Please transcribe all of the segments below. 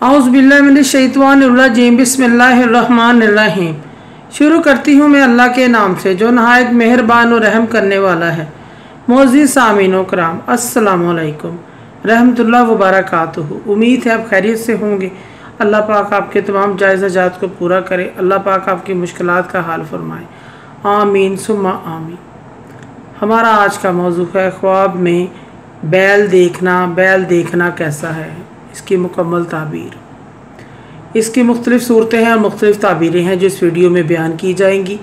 औज़ुबिल्लाहिमिनश्शैतानिर्रजीम बिस्मिल्लाहिर्रहमानिर्रहीम। शुरू करती हूँ मैं अल्लाह के नाम से जो नहायत मेहरबान और रहम करने वाला है। मोअज़्ज़िज़ सामीन कराम, अस्सलामु अलैकुम रहमतुल्लाह व बरकातुहू। उम्मीद है आप खैरियत से होंगे। अल्लाह पाक आपके तमाम जायज़ हाजात को पूरा करे। अल्लाह पाक आपकी मुश्किलात का हाल फरमाए। आमीन सुम्मा आमीन। हमारा आज का मौजू है ख्वाब में बैल देखना। बैल देखना कैसा है, इसकी मुकम्मल ताबीर। इसकी मुख्तलिफ़ सूरतें हैं और मुख्तलिफ़ ताबीरें हैं जो इस वीडियो में बयान की जाएंगी।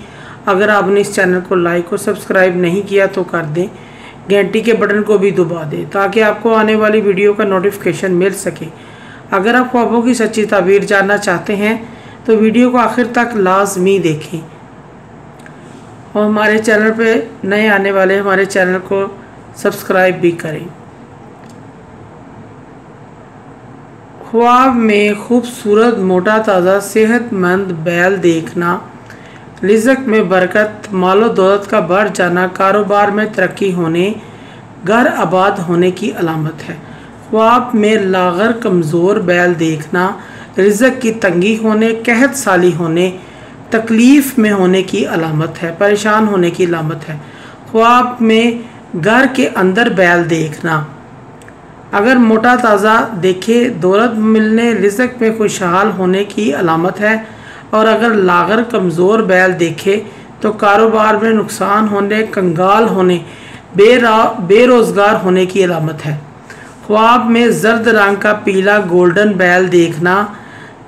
अगर आपने इस चैनल को लाइक और सब्सक्राइब नहीं किया तो कर दें, घंटी के बटन को भी दबा दें ताकि आपको आने वाली वीडियो का नोटिफिकेशन मिल सके। अगर आप ख्वाबों की सच्ची ताबीर जानना चाहते हैं तो वीडियो को आखिर तक लाजमी देखें और हमारे चैनल पे नए आने वाले हमारे चैनल को सब्सक्राइब भी करें। ख्वाब में खूबसूरत मोटा ताज़ा सेहतमंद बैल देखना रिज़्क़ में बरकत, मालो दौलत का बढ़ जाना, कारोबार में तरक्की होने, घर आबाद होने की अलामत है। ख्वाब में लागर कमज़ोर बैल देखना रिज़्क़ की तंगी होने, कहत साली होने, तकलीफ़ में होने की अलामत है, परेशान होने की अलामत है। ख्वाब में घर के अंदर बैल देखना अगर मोटा ताज़ा देखे दौलत मिलने, रिज़्क़ में खुशहाल होने की अलामत है। और अगर लागर कमज़ोर बैल देखे तो कारोबार में नुकसान होने, कंगाल होने, बेरोज़गार होने की अलामत है। ख्वाब में जर्द रंग का पीला गोल्डन बैल देखना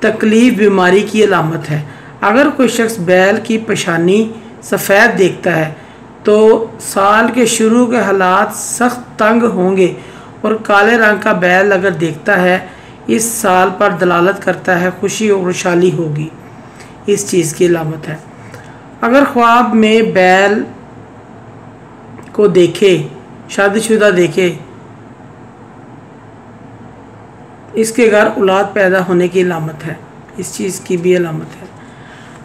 तकलीफ़ बीमारी की अलामत है। अगर कोई शख्स बैल की पेशानी सफ़ेद देखता है तो साल के शुरू के हालात सख्त तंग होंगे। और काले रंग का बैल अगर देखता है इस साल पर दलालत करता है खुशी और खुशहाली होगी, इस चीज़ की अलामत है। अगर ख्वाब में बैल को देखे, शादीशुदा देखे, इसके घर औलाद पैदा होने की अलामत है, इस चीज़ की भी अलामत है।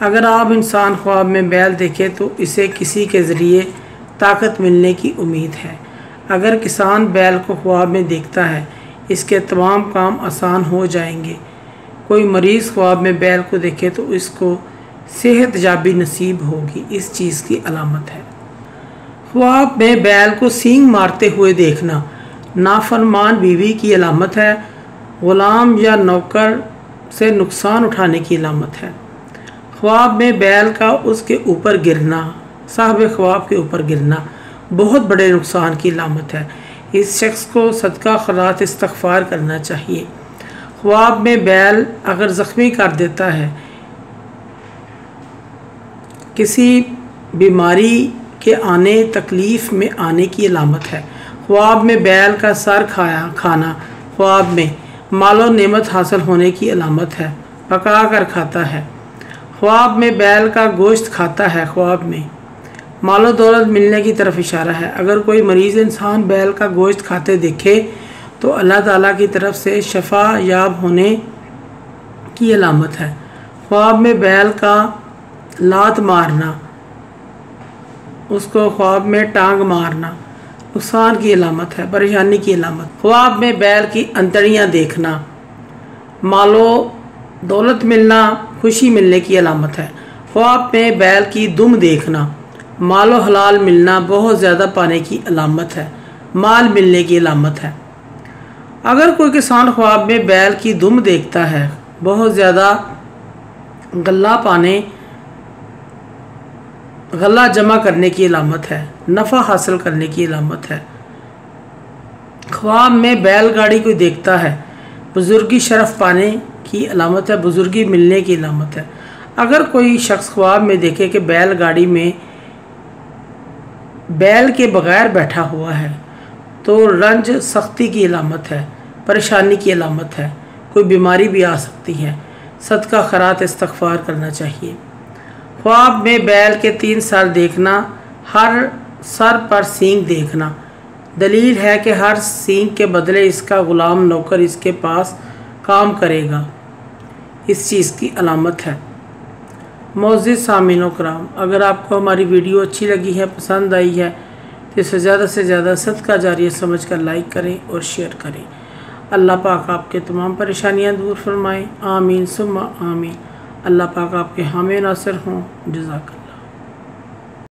अगर आप इंसान ख्वाब में बैल देखे तो इसे किसी के ज़रिए ताकत मिलने की उम्मीद है। अगर किसान बैल को ख्वाब में देखता है इसके तमाम काम आसान हो जाएंगे। कोई मरीज़ ख्वाब में बैल को देखे तो इसको सेहत याबी नसीब होगी, इस चीज़ की अलामत है। ख्वाब में बैल को सींग मारते हुए देखना नाफरमान बीवी की अलामत है, ग़ुलाम या नौकर से नुकसान उठाने की अलामत है। ख्वाब में बैल का उसके ऊपर गिरना, साहब ख्वाब के ऊपर गिरना बहुत बड़े नुकसान की अलामत है। इस शख्स को सदका खैरात इस्तग़फ़ार करना चाहिए। ख्वाब में बैल अगर ज़ख्मी कर देता है किसी बीमारी के आने, तकलीफ़ में आने की अलामत है। ख्वाब में बैल का सर खाना ख्वाब में मालो नेमत हासिल होने की अलामत है, पका कर खाता है। ख्वाब में बैल का गोश्त खाता है ख्वाब में मालो दौलत मिलने की तरफ इशारा है। अगर कोई मरीज़ इंसान बैल का गोश्त खाते देखे तो अल्लाह ताला की तरफ से शफा याब होने की अलामत है। ख्वाब में बैल का लात मारना, उसको ख्वाब में टांग मारना नुकसान की अलामत है, परेशानी की अलामत। ख्वाब में बैल की अंतड़ियाँ देखना मालो दौलत मिलना, खुशी मिलने की अलामत है। ख्वाब में बैल की दुम देखना मालो हलाल मिलना, बहुत ज़्यादा पाने की अलामत है, माल मिलने की अलामत है। अगर कोई किसान ख्वाब में बैल की दुम देखता है बहुत ज़्यादा गल्ला पाने, गल्ला जमा करने की अलामत है, नफ़ा हासिल करने की अलामत है। ख्वाब में बैलगाड़ी को देखता है बुज़ुर्गी शरफ़ पाने की अलामत है, बुज़ुर्गी मिलने की अलामत है। अगर कोई शख्स ख्वाब में देखे कि बैलगाड़ी में बैल के बग़ैर बैठा हुआ है तो रंज सख्ती की अलामत है, परेशानी की अलामत है, कोई बीमारी भी आ सकती है, सदका खैरात इस्तग़फ़ार करना चाहिए। ख्वाब में बैल के 3 सर देखना, हर सर पर सींग देखना दलील है कि हर सींग के बदले इसका ग़ुलाम नौकर इसके पास काम करेगा, इस चीज़ की अलामत है। मोअज़्ज़िज़ सामीन कराम, अगर आपको हमारी वीडियो अच्छी लगी है, पसंद आई है तो इसे ज़्यादा से ज़्यादा सदका जारिया समझकर लाइक करें और शेयर करें। अल्लाह पाक आपके तमाम परेशानियां दूर फरमाएँ। आमीन सुम्मा आमीन। अल्लाह पाक आपके हामी नासिर हों। जज़ाकल्लाह।